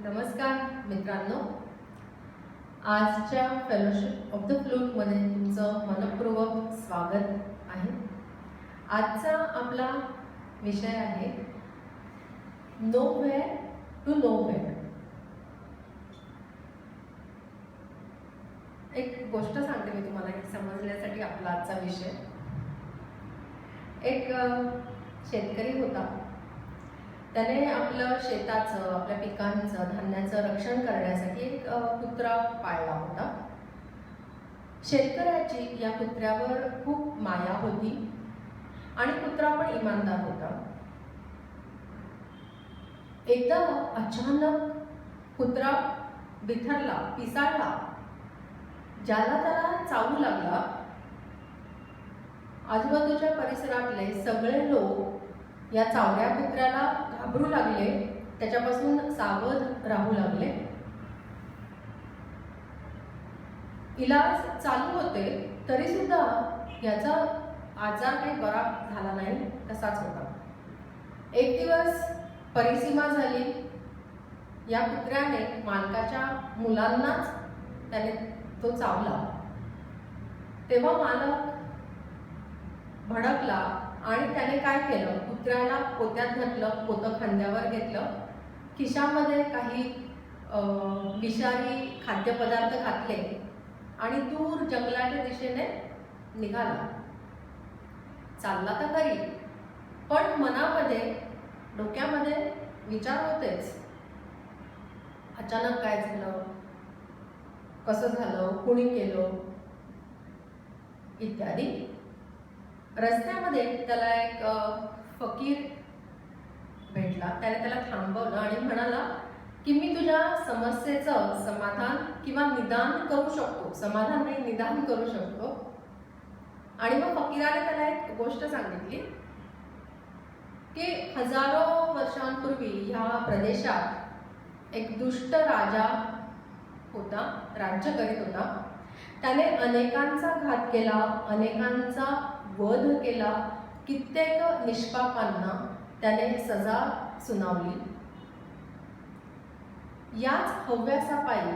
नमस्कार मित्रांनो, आजच्या फेलोशिप ऑफ द फ्लूटमध्ये तुमचं मनपूर्वक स्वागत आहे. आजचा आपला विषय आहे नोवेअर टू नोवेअर. एक गोष्ट सांगते मी तुम्हाला की समजण्यासाठी आपला आजचा विषय. एक शेतकरी होता. त्याने आपलं शेताचं, आपल्या पिकांचं, धान्याचं रक्षण करण्यासाठी एक कुत्रा पाळला होता. शेतकऱ्याची या कुत्र्यावर खूप माया होती आणि कुत्रा पण इमानदार होता. एकदा अचानक कुत्रा बिथरला, पिसाळला. ज्याला त्याला चावू लागला. आजूबाजूच्या परिसरातले सगळे लोक या चावड्या कुत्र्याला घाबरू लागले, त्याच्यापासून सावध राहू लागले. इलाज चालू होते तरी सुद्धा याचा आजार काही बरा झाला नाही, तसाच होता. एक दिवस परिसीमा झाली. या कुत्र्याने मालकाच्या मुलांनाच त्याने तो चावला. तेव्हा मालक भडकला आणि त्याने काय केलं, कुत्र्याला पोत्यात घातलं, पोतं खांद्यावर घेतलं, खिशामध्ये काही विषारी खाद्यपदार्थ घातले आणि दूर जंगलाच्या दिशेने निघाला. चालला तर खरी, पण मनामध्ये, डोक्यामध्ये विचार होतेच. अचानक काय झालं, कसं झालं, कुणी केलं इत्यादी. रस्त्यामध्ये त्याला एक फकीर भेटला. त्याने त्याला थांबवलं आणि म्हणाला की मी तुझ्या समस्येचं समाधान किंवा निदान करू शकतो. समाधान नाही, निदान करू शकतो. आणि मग फकीराने त्याला एक गोष्ट सांगितली की हजारो वर्षांपूर्वी ह्या प्रदेशात एक दुष्ट राजा होता, राज्य करीत होता. त्याने अनेकांचा घात केला, अनेकांचा वध केला, कित्येक निष्पापांना त्याने सजा सुनावली. याच हव्यासापायी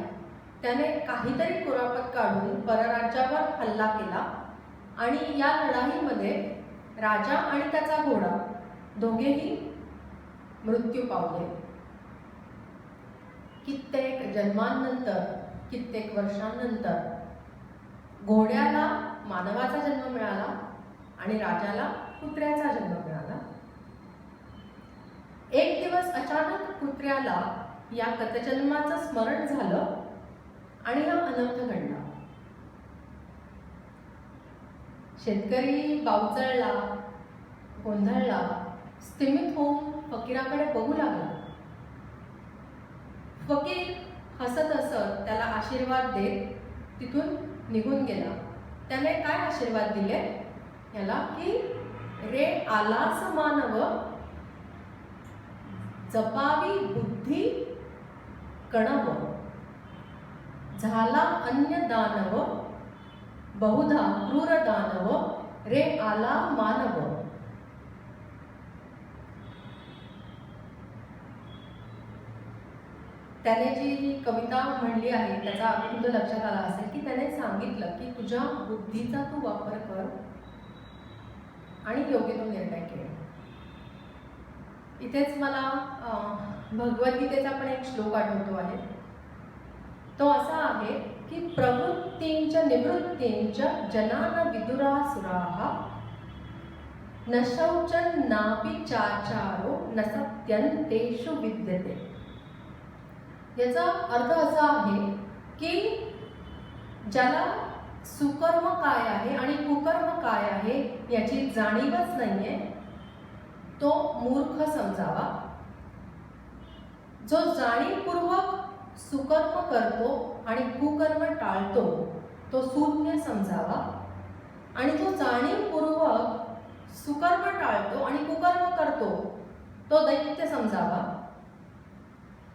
त्याने काहीतरी कुरापत काढून परराज्यावर हल्ला केला आणि या लढाईमध्ये राजा आणि त्याचा घोडा दोघेही मृत्यू पावले. कित्येक जन्मांनंतर, कित्येक वर्षांनंतर घोड्याला मानवाचा जन्म मिळाला आणि राजाला कुत्र्याचा जन्म मिळाला. एक दिवस अचानक कुत्र्याला या गतजन्माचं स्मरण झालं आणि हा अनर्थ घडला. शेतकरी बावचळला, गोंधळला, स्तिमित होऊन फकीराकडे बघू लागला. फकीर हसत हसत त्याला आशीर्वाद देत तिथून निघून गेला. त्याने काय आशीर्वाद दिले याला की रे आलास मानव, जपावी बुद्धी कणव, झाला अन्य दानव, बहुधा क्रूर दानव, रे आला मानव. त्याने जी कविता म्हणली आहे त्याचा अभिनंद लक्षात आला असेल की त्याने सांगितलं की तुझ्या बुद्धीचा तू वापर कर आणि योग्य तो निर्णय घे. इथेच मला भगवद्गीतेचा पण एक श्लोक आठवतो आहे. तो असा आहे की प्रवृत्तींच निवृत्तींच जनान विदुरासुराः न शौचं नापि चाचारो न सत्यं तेषु विद्यते. याचा अर्थ असा आहे की ज्याला सुकर्म काय आहे आणि कुकर्म काय आहे याची जाणीवच नाहीये तो मूर्ख समजावा. जो जाणीवपूर्वक सुकर्म करतो आणि कुकर्म टाळतो तो शून्य समजावा. आणि जो जाणीवपूर्वक सुकर्म टाळतो आणि कुकर्म करतो तो दैत्य समजावा.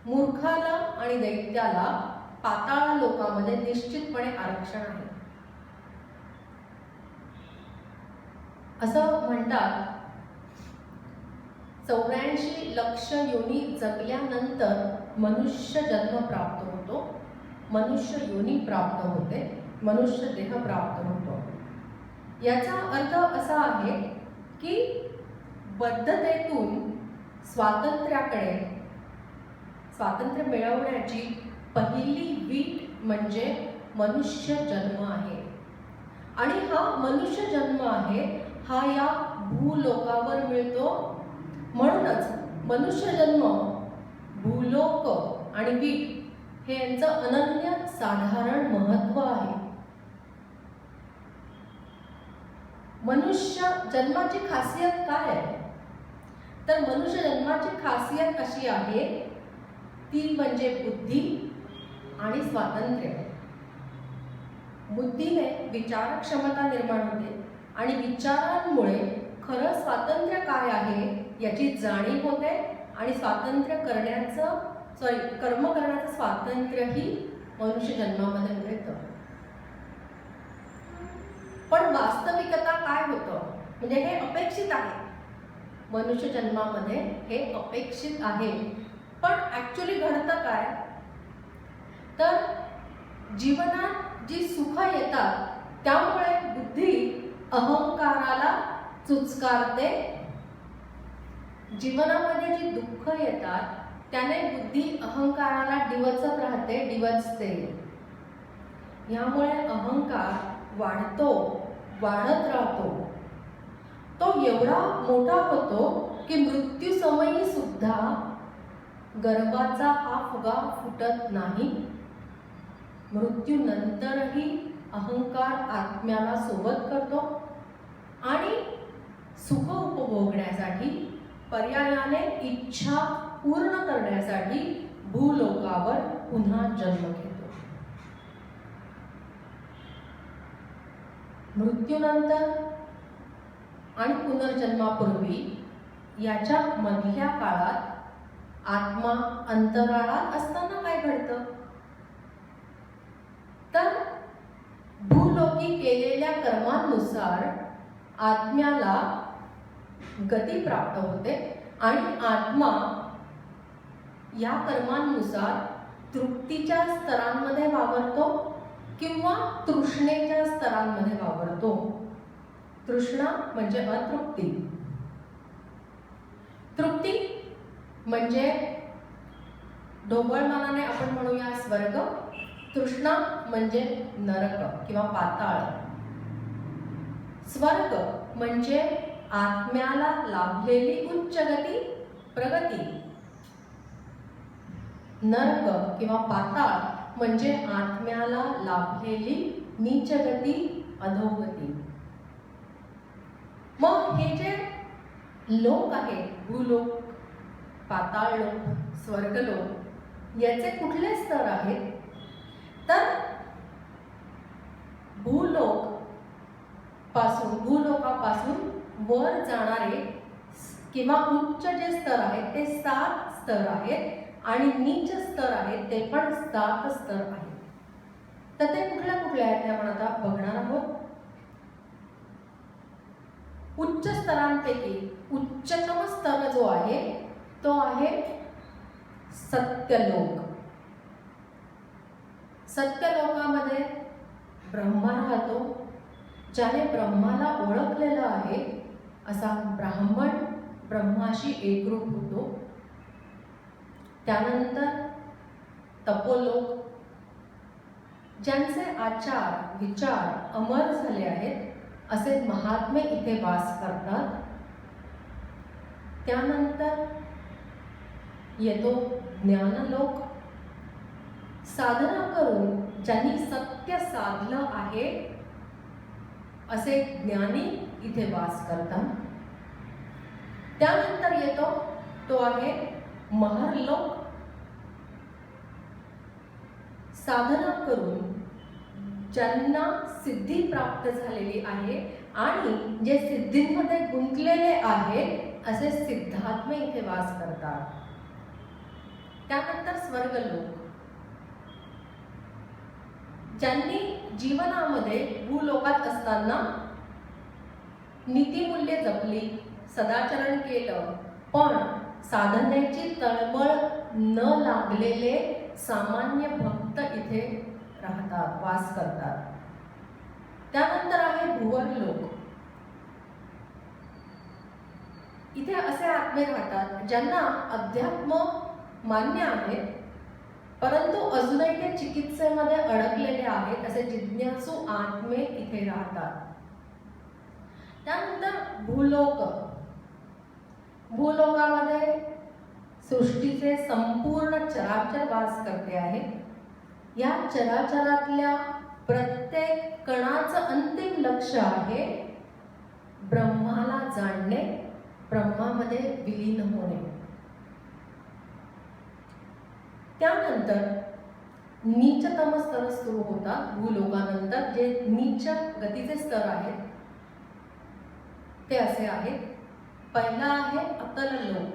मूर्खाला आणि दैत्याला पाताळ लोकांमध्ये निश्चितपणे आरक्षण आहे. असं म्हणतात 84 लक्ष योनी जगल्यानंतर मनुष्य जन्म प्राप्त होतो, मनुष्य योनी प्राप्त होते, मनुष्य देह प्राप्त होतो. याचा अर्थ असा आहे की बद्धतेतून स्वातंत्र्य मिळवण्याची पहिली वीट म्हणजे मनुष्य जन्म आहे. आणि हा मनुष्य जन्म आहे हा या भूलोकावर मिळतो. म्हणूनच मनुष्य जन्म, भूलोक आणि वीट हे यांचं अनन्य साधारण महत्त्व आहे. मनुष्य जन्माची खासियत काय आहे? तर मनुष्य जन्माची खासियत अशी आहे ती म्हणजे बुद्धी आणि स्वातंत्र्य. बुद्धीने विचार क्षमता निर्माण होते आणि विचारांमुळे खरं स्वातंत्र्य काय आहे याची जाणीव होते आणि कर्म करण्याचं स्वातंत्र्यही मनुष्य जन्मामध्ये मिळतं. पण वास्तविकता काय होतं? म्हणजे हे अपेक्षित आहे, मनुष्य जन्मामध्ये हे अपेक्षित आहे. पण ऍक्च्युली घडतं काय? तर जीवनात जी सुख येतात त्यामुळे बुद्धी अहंकाराला चुचकारते. जीवनामध्ये जी दुःख येतात त्याने बुद्धी अहंकाराला डिवचत राहते, डिवचते. यामुळे अहंकार वाढत राहतो. तो एवढा मोठा होतो की मृत्यूसमयी सुद्धा गर्वाचा हा फुगा फुटत नाही. मृत्यूनंतरही अहंकार आत्म्याला सोबत करतो आणि सुख उपभोगण्यासाठी, पर्यायाने इच्छा पूर्ण करण्यासाठी भूलोकावर पुन्हा जन्म घेतो. मृत्यूनंतर आणि पुनर्जन्मापूर्वी याच्या मधल्या काळात आत्मा अंतराळात असताना काय घडतं? तर भूलोकी केलेल्या कर्मांनुसार आत्म्याला गती प्राप्त होते आणि आत्मा या कर्मांनुसार तृप्तीच्या स्तरांमध्ये वावरतो किंवा तृष्णेच्या स्तरांमध्ये वावरतो. तृष्णा म्हणजे अतृप्ती, तृप्ती म्हणजे ढोबळमानाने आपण म्हणूया स्वर्ग, तृष्णा म्हणजे नरक किंवा पाताळ. स्वर्ग म्हणजे आत्म्याला लाभलेली उच्च गती, प्रगती. नरक किंवा पाताळ म्हणजे आत्म्याला लाभलेली नीच गती, अधोगती. मग हे जे लोक आहेत, भूलोक, पाताळ लोक, स्वर्गलोक, याचे कुठले स्तर आहेत? तर भूलोकापासून वर जाणारे किंवा उच्च जे स्तर आहेत ते 7 स्तर आहेत आणि नीच स्तर आहेत ते पण 7 स्तर आहेत. तर ते कुठले आहेत ते आपण आता बघणार आहोत. उच्च स्तरांपैकी उच्चतम स्तर जो आहे तो आहे सत्यलोक. सत्यलोकामध्ये ब्रह्मा राहतो. ज्याने ब्रह्माला ओळखलेलं आहे असा ब्राह्मण ब्रह्माशी एकरूप होतो. त्यानंतर तपोलोक, ज्यांचे आचार विचार अमर झाले आहेत असे महात्मे इथे वास करतात. त्यानंतर येतो ज्ञानलोक. साधना करून ज्यांनी सत्य साधलं आहे असे ज्ञानी इथे वास करतात. त्यानंतर येतो तो आहे महर्लोक. साधना करून ज्यांना सिद्धी प्राप्त झालेली आहे आणि जे सिद्धींमध्ये गुंतलेले आहेत असे सिद्धात्मे इथे वास करतात. त्यानंतर स्वर्गलोक, ज्यांनी जीवनामध्ये भूलोकात असताना नीतिमूल्ये जपली, सदाचरण केलं, पण साधनेची तळमळ न लागलेले सामान्य भक्त इथे राहतात, वास करतात. त्यानंतर आहे भुवर लोक. इथे असे आत्मे राहतात ज्यांना अध्यात्म मान्य आहे, परंतु अजूनही ते चिकित्सेमध्ये अडकलेले आहेत. असे जिज्ञासू आत्मे इथे राहतात. त्यानंतर भूलोक. भूलोकामध्ये सृष्टीचे संपूर्ण चराचर वास करते आहे. या चराचरातल्या प्रत्येक कणाचं अंतिम लक्ष्य आहे ब्रह्माला जाणणे, ब्रह्मामध्ये विलीन होणे. त्यानंतर नीचतम स्तर सुरू होतात. भूलोकानंतर जे नीच गतीचे स्तर आहेत ते असे आहेत. पहिला आहे अतल लोक.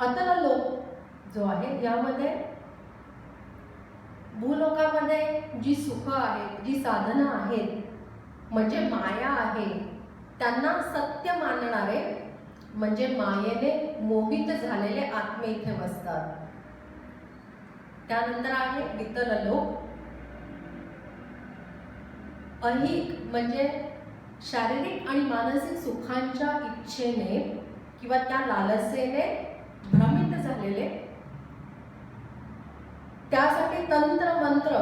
अतल लोक जो आहे यामध्ये भूलोकामध्ये जी सुख आहेत, जी साधना आहेत, म्हणजे माया आहे, त्यांना सत्य मानणारे म्हणजे मायेने मोहित झालेले आत्मे इथे बसतात. त्यानंतर आहे वितल लोक. अहिक म्हणजे शारीरिक आणि मानसिक सुखांच्या इच्छेने किंवा त्या लालसेने भ्रमित झालेले, त्यासाठी तंत्र मंत्र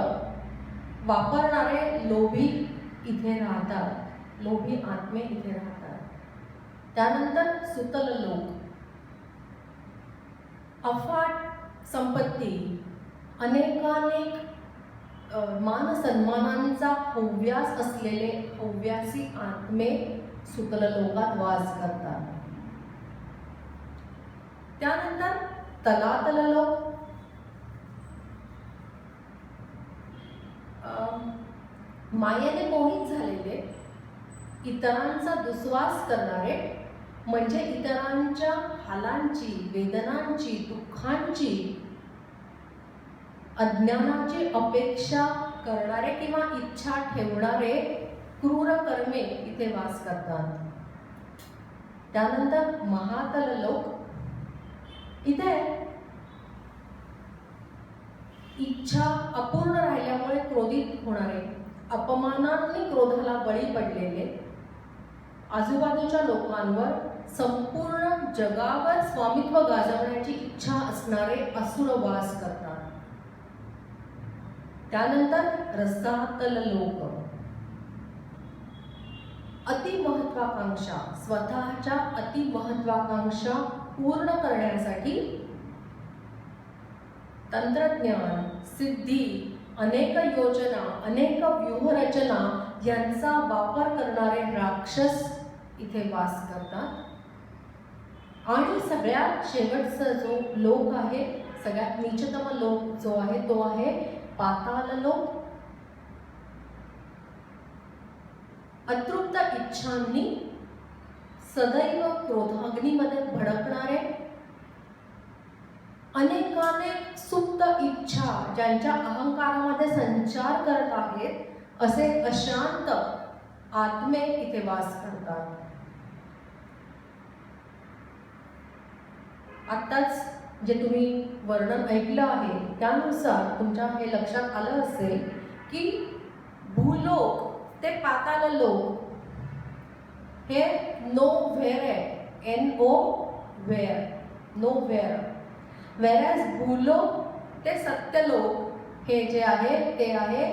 वापरणारे लोभी इथे राहतात. लोभी आत्मे इथे राहतात. त्यानंतर सुतल लोक. अफाट संपत्ती, अनेकानेक मान सन्मानांचा हव्यास असलेले हव्यासी आत्मे सुतल लोकात वास करतात. त्यानंतर तलातल लोक. मायेने मोहित झालेले, इतरांचा दुस्वास करणारे म्हणजे इतरांच्या हालांची, वेदनांची, दुःखांची, अज्ञानाची अपेक्षा करणारे किंवा इच्छा ठेवणारे क्रूर कर्मे इथे वास करतात. त्यानंतर महातल लोक. इथे इच्छा अपूर्ण राहिल्यामुळे क्रोधित होणारे, अपमानांनी क्रोधाला बळी पडलेले, आजूबाजूच्या लोकांवर, संपूर्ण जगावर स्वामित्व गाजवण्याची इच्छा असणारे असुर वास करतात. त्यानंतर रसातल लोक. अतिमहत्वाकांक्षा, स्वतःच्या अतिमहत्वाकांक्षा पूर्ण करण्यासाठी तंत्रज्ञान, सिद्धी, अनेक योजना, अनेक व्यूहरचना यांचा वापर करणारे राक्षस इथे वास करतात. आणि सगळ्यात शेवटचा जो लोक आहे, सगळ्यात नीचतम लोक जो आहे तो आहे पाताल लोक. अतृप्त इच्छांनी सदैव क्रोधाग्नीमध्ये भडकणारे, अनेकानेक सुप्त इच्छा ज्यांच्या अहंकारामध्ये संचार करत आहेत असे अशांत आत्मे इथे वास करतात. आत्ताच जे तुम्ही वर्णन ऐकलं आहे त्यानुसार तुमच्या हे लक्षात आलं असेल की भूलोक ते पाताल लोक हे नो व्हेअर आहे. NO where, nowhere. Whereas Bhulok ते सत्यलोक हे जे आहे ते आहे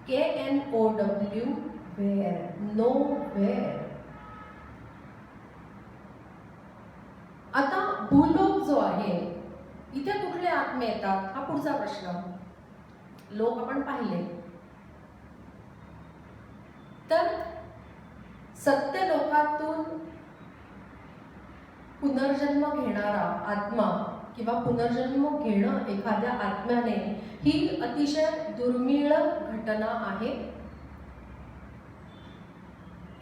KNOW व्हेअर, नो व्हेअर. आता भूलोक जो आहे इथे कुठले आत्मे येतात हा पुढचा प्रश्न. लोक आपण पाहिले तर सत्य लोकातून पुनर्जन्म घेणारा आत्मा किंवा पुनर्जन्म घेणं एखाद्या आत्म्याने ही अतिशय दुर्मिळ घटना आहे.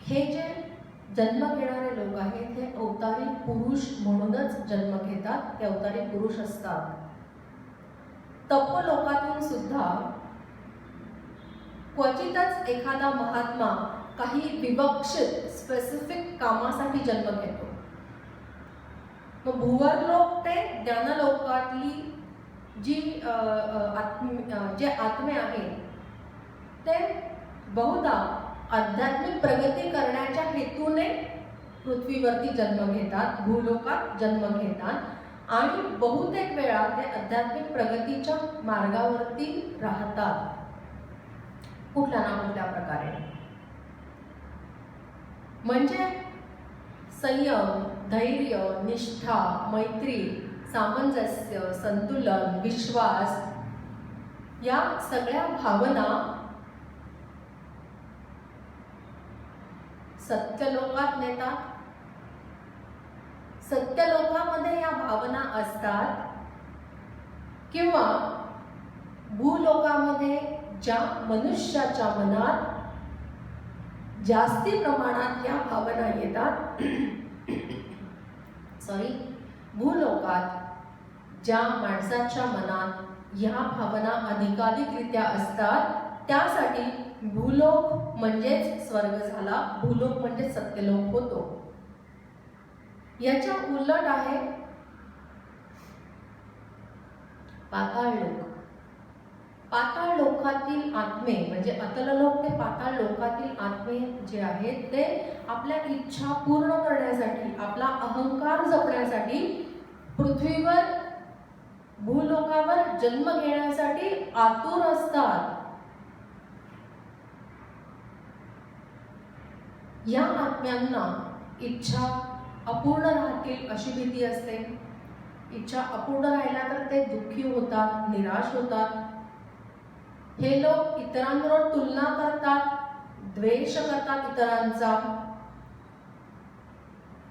हे जे जन्म घेणारे लोक आहेत हे अवतारी पुरुष म्हणूनच जन्म घेतात. ते अवतारी पुरुष असतात. तप लोकातून सुद्धा क्वचितच एखादा महात्मा काही विवक्षित स्पेसिफिक कामासाठी जन्म घेतो. मग भुवरलोक ते ज्ञानलोकातली जी जे आत्मे आहेत ते बहुधा आध्यात्मिक प्रगती करण्याच्या हेतूने पृथ्वीवरती जन्म घेतात, भूलोकात जन्म घेतात आणि बहुतेक वेळा ते आध्यात्मिक प्रगतीच्या मार्गावरती राहतात कुठल्या ना कुठल्या प्रकारे. म्हणजे संयम, धैर्य, निष्ठा, मैत्री, सामंजस्य, संतुलन, विश्वास या सगळ्या भावना सत्यलोकात नेतात. सत्यलोकामध्ये या भावना असतात किंवा भूलोकामध्ये ज्या मनुष्याच्या मनात जास्ती प्रमाणात या भावना येतात भूलोकात ज्या माणसाच्या मनात ह्या भावना अधिकाधिकरित्या असतात त्यासाठी भूलोक म्हणजेच स्वर्ग झाला, भूलोक म्हणजे सत्यलोक होतो. याच्या उलट आहे पाताळ लोक. पाताळ लोकातील आत्मे म्हणजे अतललोक ते पाताळ लोकातील आत्मे जे आहेत ते आपल्या इच्छा पूर्ण करण्यासाठी, आपला अहंकार जपण्यासाठी पृथ्वीवर भूलोकावर जन्म घेण्यासाठी आतुर असतात. या आत्म्यांना इच्छा अपूर्ण राहतील अशी भीती असते. इच्छा अपूर्ण राहिल्या तर ते दुःखी होतात, निराश होतात. हे लोक इतरांबरोबर तुलना करतात, द्वेष करतात इतरांचा.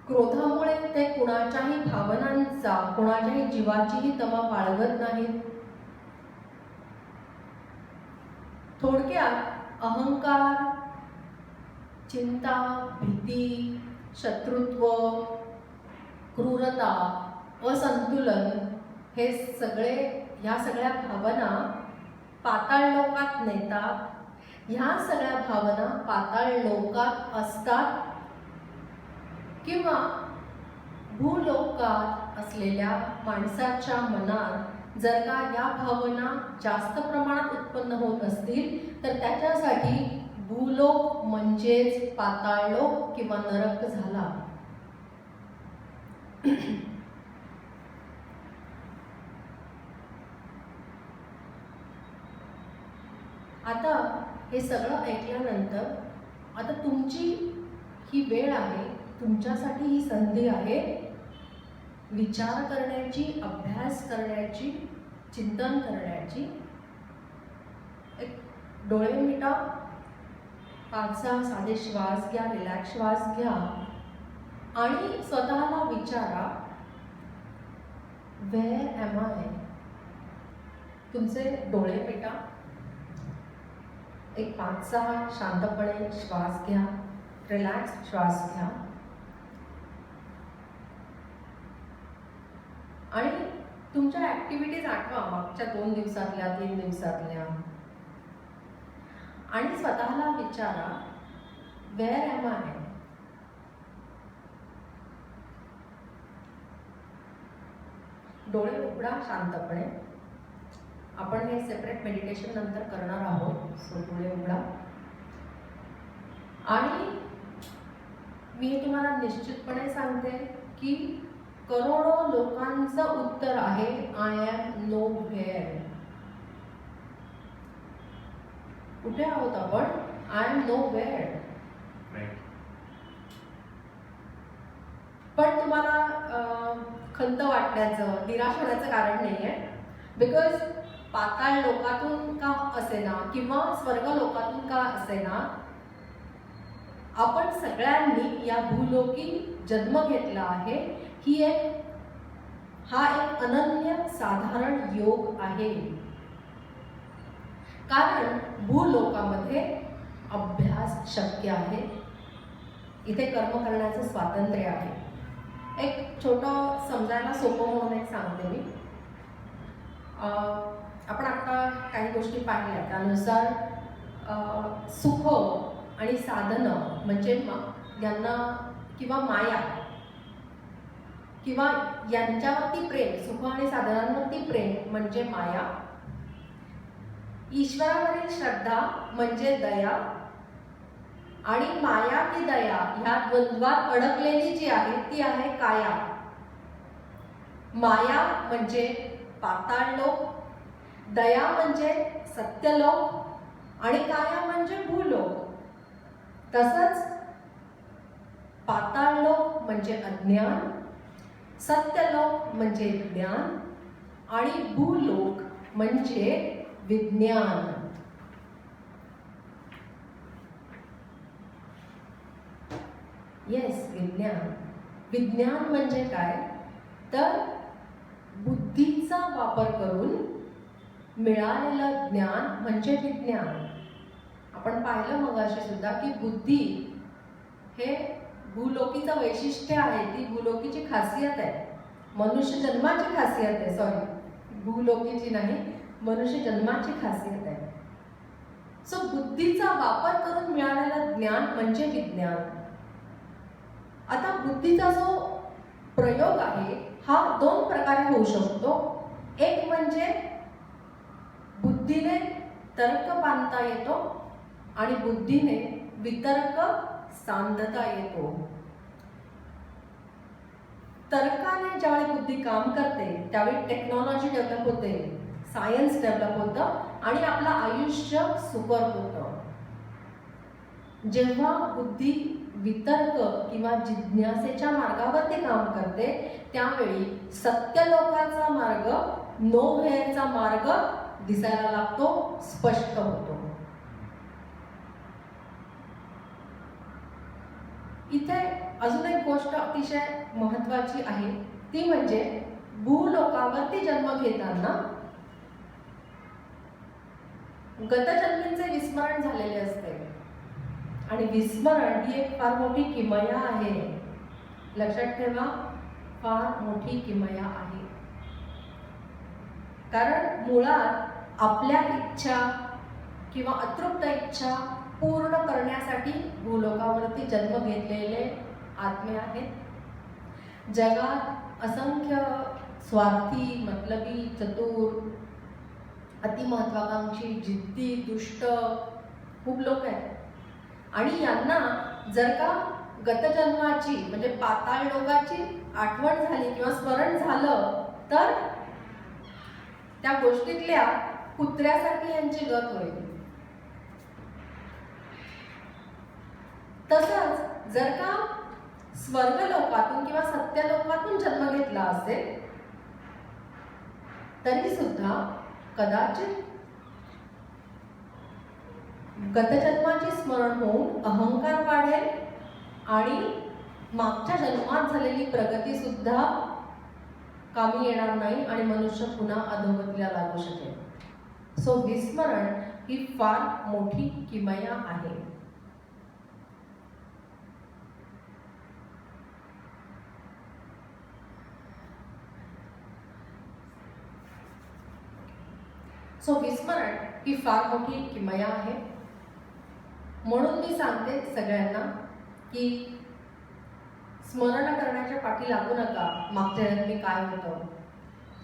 क्रोधामुळे ते कुणाच्याही भावनांचा, कुणाच्याही जीवाचीही तमा बाळगत नाहीत. थोडक्यात अहंकार, चिंता, भीती, शत्रुत्व, क्रूरता, असंतुलन हे सगळे ह्या सगळ्या भावना पाताळ लोकात नेतात. ह्या सगळ्या भावना पाताळ लोकात असतात किंवा भूलोकात असलेल्या माणसाच्या मनात जर का या भावना जास्त प्रमाणात उत्पन्न होत असतील तर त्याच्यासाठी भूलोक म्हणजेच पाताळलोक किंवा नरक झाला. आता हे सगळं ऐकल्यानंतर आता तुमची ही वेळ आहे, तुमच्यासाठी ही संधी आहे विचार करण्याची, अभ्यास करण्याची, चिंतन करण्याची. एक डोळे मिटा, 5-6 साधे श्वास घ्या, रिलॅक्स श्वास घ्या आणि स्वतःला विचारा वेअर एम आय. तुमचे डोळे मिटा, एक 5-6 शांतपणे श्वास घ्या, रिलॅक्स श्वास घ्या आणि तुमच्या ॲक्टिव्हिटीज आठवा मागच्या 2 दिवसातल्या, 3 दिवसातल्या आणि स्वतःला विचारा वेअर एम आय. डोळे उघडा शांतपणे. आपण हे सेपरेट मेडिटेशन नंतर करणार आहोत. सो डोळे उघडा आणि मी तुम्हाला निश्चितपणे सांगते की करोडो लोकांचं उत्तर आहे आय एम नो व्हेअर. कुठे आहोत आपण? I am nowhere. पण तुम्हाला खंत वाटण्याचं, निराश होण्याचं कारण नाही आहे. बिकॉज पाताळ लोकातून का असेना किंवा स्वर्ग लोकातून का असेना आपण सगळ्यांनी या भूलोकी जन्म घेतला आहे. हा एक अनन्य साधारण योग आहे. कारण भूलोकामध्ये अभ्यास शक्य आहे, इथे कर्म करण्याचं स्वातंत्र्य आहे. एक छोटं समजायला सोपं म्हणून एक सांगते मी. आपण आता काही गोष्टी पाहिल्या त्यानुसार सुख आणि साधनं म्हणजे यांना किंवा माया किंवा यांच्यावरती प्रेम, सुख आणि साधनांवरती प्रेम म्हणजे माया. ईश्वरावरील श्रद्धा म्हणजे दया. आणि माया की दया ह्या द्वंद्वात अडकलेली जी आहे ती आहे काया. माया म्हणजे पाताळ लोक, दया म्हणजे सत्यलोक आणि काया म्हणजे भूलोक. तसंच पाताळ लोक म्हणजे अज्ञान, सत्यलोक म्हणजे ज्ञान आणि भूलोक म्हणजे विज्ञान. येस, विज्ञान. विज्ञान म्हणजे काय तर बुद्धीचा वापर करून मिळालेलं ज्ञान म्हणजे विज्ञान. आपण पाहिलं मगाशी सुद्धा की बुद्धी हे भूलोकीचं वैशिष्ट्य आहे, ती भूलोकीची खासियत आहे, मनुष्य जन्माची खासियत आहे. सॉरी, भूलोकीची नाही, मनुष्य जन्माची खासियत आहे. सो बुद्धीचा वापर करून मिळालेलं ज्ञान म्हणजे विज्ञान. आता बुद्धीचा जो प्रयोग आहे हा दोन प्रकारे होऊ शकतो. एक म्हणजे बुद्धीने तर्क बांधता येतो आणि बुद्धीने वितर्क सांधता येतो. तर्काने ज्यावेळी बुद्धी काम करते त्यावेळी टेक्नॉलॉजी डेव्हलप होते, सायन्स डेव्हलप होतं आणि आपलं आयुष्य सुकर होतं. जेव्हा बुद्धी वितर्क किंवा जिज्ञासेच्या मार्गावरती काम करते त्यावेळी सत्यलोकाचा मार्ग, नो व्हेअरचा मार्ग दिसायला लागतो, स्पष्ट होतो. इथे अजून एक गोष्ट अतिशय महत्त्वाची आहे, ती म्हणजे भूलोकावरती जन्म घेताना गतजन्मींचे विस्मरण झालेले असते आणि विस्मरण ही एक फार मोठी किमया आहे. लक्षात ठेवा, फार मोठी किमया आहे. कारण मुळात आपल्या इच्छा किंवा अतृप्त इच्छा पूर्ण करण्यासाठी भूलोकावरती जन्म घेतलेले आत्मे आहेत. जगात असंख्य स्वार्थी, मतलबी, चतुर, अतिमहत्वाकांक्षी, जिद्दी, दुष्ट खूप लोक आहेत आणि यांना जर का गतजन्माची म्हणजे पाताळ लोकाची आठवण झाली किंवा स्मरण झालं तर त्या गोष्टीतल्या कुत्र्यासारखी यांची गत होईल. तसंच जर का स्वर्गलोकातून किंवा सत्यलोकातून जन्म घेतला असेल तरी सुद्धा कदाचित गतजन्माचे स्मरण होऊन अहंकार वाढेल आणि मागच्या जन्मात झालेली प्रगती सुद्धा कामी येणार नाही आणि मनुष्य पुन्हा अधोगतीला लागू शकेल. सो विस्मरण ही फार मोठी किमया आहे. सो विस्मरण ही फार मोठी किमया आहे. म्हणून मी सांगते सगळ्यांना की स्मरण करण्याच्या पाठी लागू नका मागच्या जन्मी काय होतं.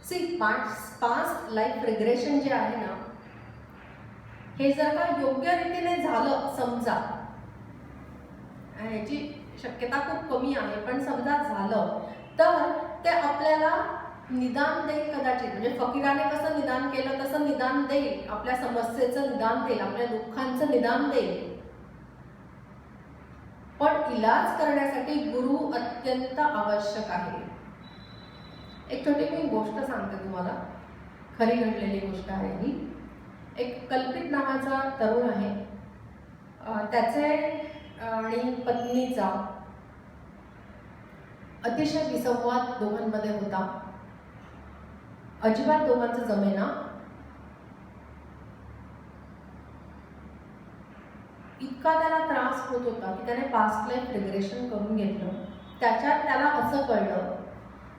सी, पास्ट लाईफ रिग्रेशन जे आहे ना, हे जर का योग्य रीतीने झालं, समजा ह्याची शक्यता खूप कमी आहे, पण समजा झालं तर ते आपल्याला निदान देईल कदाचित. म्हणजे फकीराने कसं निदान केलं तसं निदान देईल, आपल्या समस्येचं निदान देईल, आपल्या दुःखांचं निदान देईल. पण इलाज करण्यासाठी गुरु अत्यंत आवश्यक आहे. एक छोटी मी गोष्ट सांगते तुम्हाला, खरी घडलेली गोष्ट आहे ही. एक कल्पित नावाचा तरुण आहे, त्याचे आणि पत्नीचा अतिशय विसंवाद दोघांमध्ये होता. अजिबात दोघांचं जमेना. इतका त्याला त्रास होत होता की त्याने पास्ट लाईफ रिग्रेशन करून घेतलं. त्याच्यात त्याला असं कळलं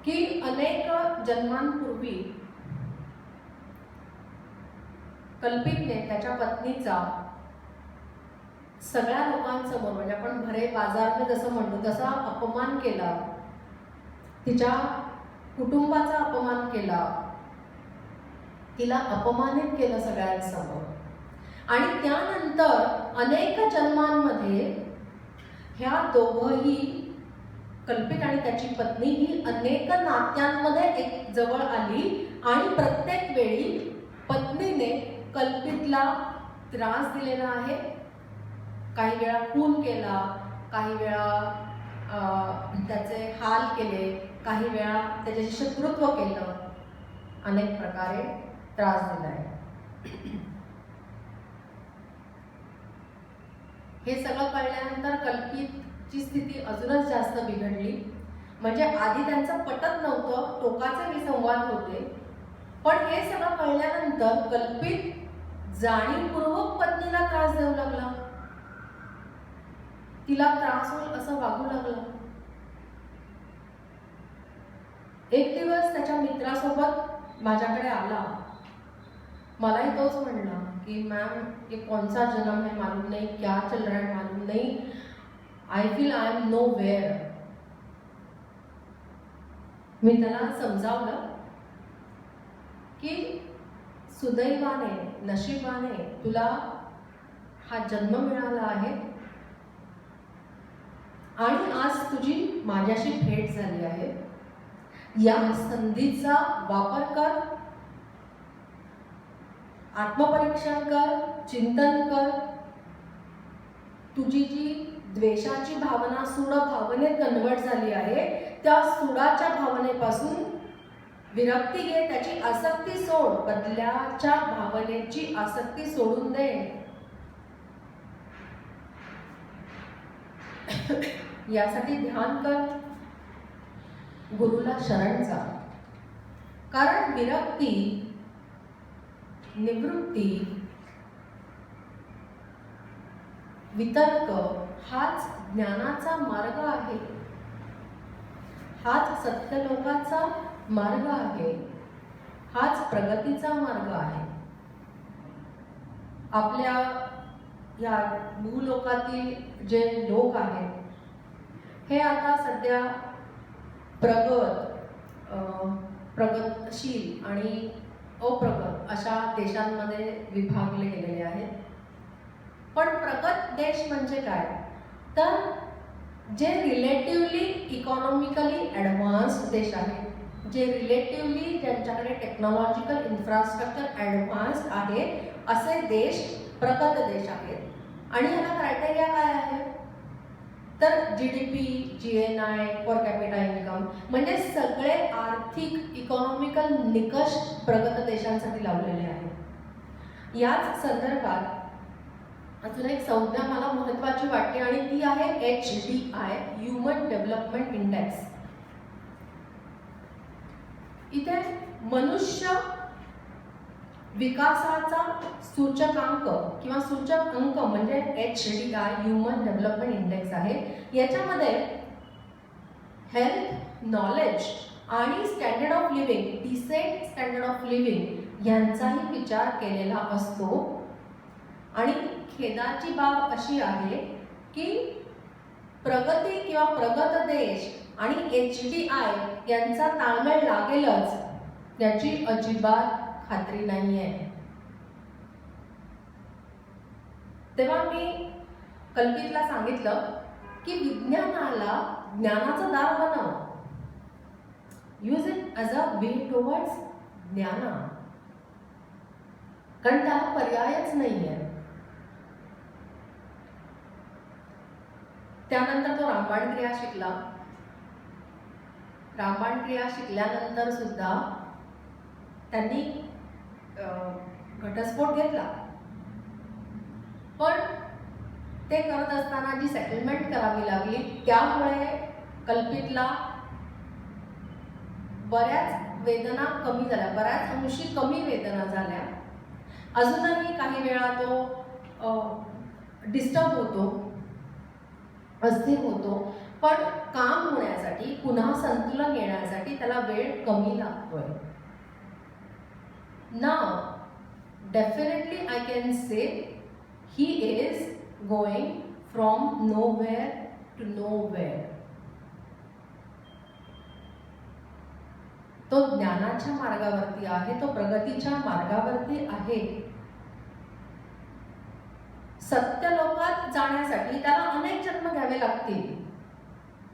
की अनेक जन्मांपूर्वी कल्पितने त्याच्या पत्नीचा सगळ्या लोकांसमोर, म्हणजे आपण भरे बाजार में जसं म्हणतो तसा अपमान केला. तिच्या कुटुंबाचा अपमान केला, तिला अपमानित केलं सगळ्यांसमोर. आणि त्यानंतर अनेक जन्मांमध्ये ह्या दोघंही, कल्पित आणि त्याची पत्नी, ही अनेक नात्यांमध्ये एक जवळ आली आणि प्रत्येक वेळी पत्नीने कल्पितला त्रास दिलेला आहे. काही वेळा खून केला, काही वेळा त्याचे हाल केले, काही वेळा त्याच्याशी शत्रुत्व केलं, अनेक प्रकारे त्रास दिला आहे. हे सगळं कळल्यानंतर कल्पितची स्थिती अजूनच जास्त बिघडली. म्हणजे आधी त्यांचं पटत नव्हतं, टोकाचे विसंवाद होते, पण हे सगळं कळल्यानंतर कल्पित जाणीवपूर्वक पत्नीला त्रास देऊ लागला, तिला त्रास होईल असं वागू लागला. एक दिवस त्याच्या मित्रासोबत माझ्याकडे आला. मलाही तोच म्हणला कि मैम ये कौन सा जन्म है मालूम नहीं, क्या चल रहा है मालूम नहीं, I feel I am nowhere. मी त्याला समजावलं की सुदैवाने, नशिबाने तुला हा जन्म मिळाला आहे आणि आज तुझी माझ्याशी भेट झाली आहे. या संधीचा वापर कर, आत्मपरीक्षण कर, चिंतन कर. तुझी जी द्वेषाची भावना सूड भावनेत कन्वर्ट झाली आहे, त्या सूडाच्या भावनेपासून विरक्ती घे, त्याची आसक्ती सोड, बदल्याच्या भावनेची आसक्ती सोडून दे. यासाठी ध्यान कर, गुरुला शरण जा. कारण विरक्ती, निवृत्ती, वितर्क हाच ज्ञानाचा मार्ग आहे, हाच सत्यलोकाचा मार्ग आहे, हाच प्रगतीचा मार्ग आहे. आपल्या या भूलोकातील जे लोक आहेत हे आता सध्या प्रगतशील आणि अप्रगत अशा देशांमध्ये विभागले गेलेले आहेत. पण प्रगत देश म्हणजे काय, तर जे रिलेटिव्हली इकॉनॉमिकली ॲडव्हान्स्ड देश आहेत, जे रिलेटिव्हली ज्यांच्याकडे टेक्नॉलॉजिकल इन्फ्रास्ट्रक्चर ॲडव्हान्स्ड आहे, असे देश प्रगत देश आहेत. आणि ह्याला क्रायटेरिया काय आहे, तर GDP, GNI, per capita income, म्हणजे सगळे आर्थिक इकॉनॉमिकल निकष प्रगत देशांसाठी लावलेले आहेत. याच संदर्भात अजून एक संज्ञा मला महत्त्वाची वाटते आणि ती आहे HDI, ह्युमन डेव्हलपमेंट इंडेक्स. इथे मनुष्य विकासाचा सूचकांक किंवा सूचक अंक म्हणजे HDI, ह्युमन डेव्हलपमेंट इंडेक्स आहे. याच्यामध्ये हेल्थ, नॉलेज आणि standard of living, decent standard of living यांचाही विचार केलेला असतो. आणि खेदाची बाब अशी आहे की प्रगती किंवा प्रगत देश आणि HDI यांचा ताळमेळ लागेलच याची अजिबात खात्री नाही आहे. तेव्हा मी कल्पितला सांगितलं की विज्ञानाला ज्ञानाचं दार बनव, use it as a way towards ज्ञान, कारण त्याला पर्यायच नाही आहे. त्यानंतर तो रामबाण क्रिया शिकला. रामबाण क्रिया शिकल्यानंतर सुद्धा त्यांनी घटस्फोट घेतला. पण ते करत असताना जी सेटलमेंट करावी लागली त्यामुळे कल्पितला बऱ्याच वेदना कमी झाल्या, बऱ्याच अंशी कमी वेदना झाल्या. अजूनही काही वेळा तो डिस्टर्ब होतो, अस्थिर होतो, पण काम होण्यासाठी, पुन्हा संतुलन येण्यासाठी त्याला वेळ कमी लागतोय. Now, definitely I can say he is going from nowhere to nowhere. तो ज्ञानाच्या मार्गावरती आहे, तो प्रगतीच्या मार्गावरती आहे. सत्य लोकात जाण्यासाठी त्याला अनेक जन्म घ्यावे लागतील,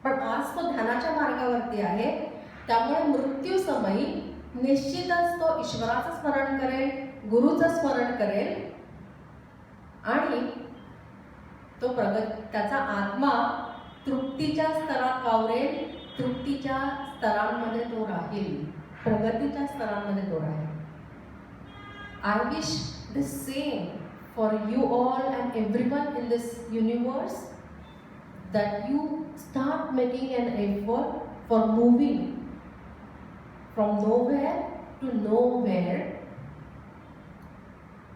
पण आज तो ध्यानाच्या मार्गावरती आहे. त्यामुळे मृत्यू समयी निश्चितच तो ईश्वराचं स्मरण करेल, गुरुचं स्मरण करेल आणि तो त्याचा आत्मा तृप्तीच्या स्तरात वावरेल, तृप्तीच्या स्तरांमध्ये तो राहील, प्रगतीच्या स्तरांमध्ये तो राहील. I wish the same for you all and everyone in this universe, that you start making an effort for moving from nowhere to nowhere.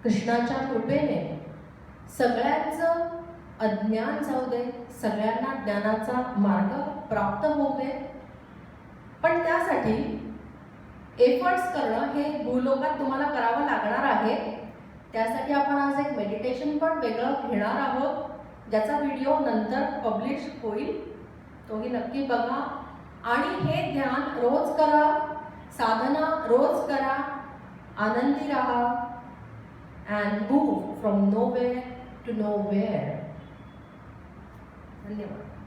कृष्णाच्या कृपेने सगळ्यांचं अज्ञान जाऊ दे, सगळ्यांना ज्ञानाचा मार्ग प्राप्त होऊ दे. पण त्यासाठी एफर्ट्स करणं हे भूलोकात तुम्हाला करावं लागणार आहे. त्यासाठी आपण आज एक मेडिटेशन पण वेगळं घेणार आहोत, ज्याचा व्हिडिओ नंतर पब्लिश होईल, तोही नक्की बघा. आणि हे ध्यान रोज करा, साधना रोज करा, आनंदी राहा and move from nowhere to nowhere. धन्यवाद.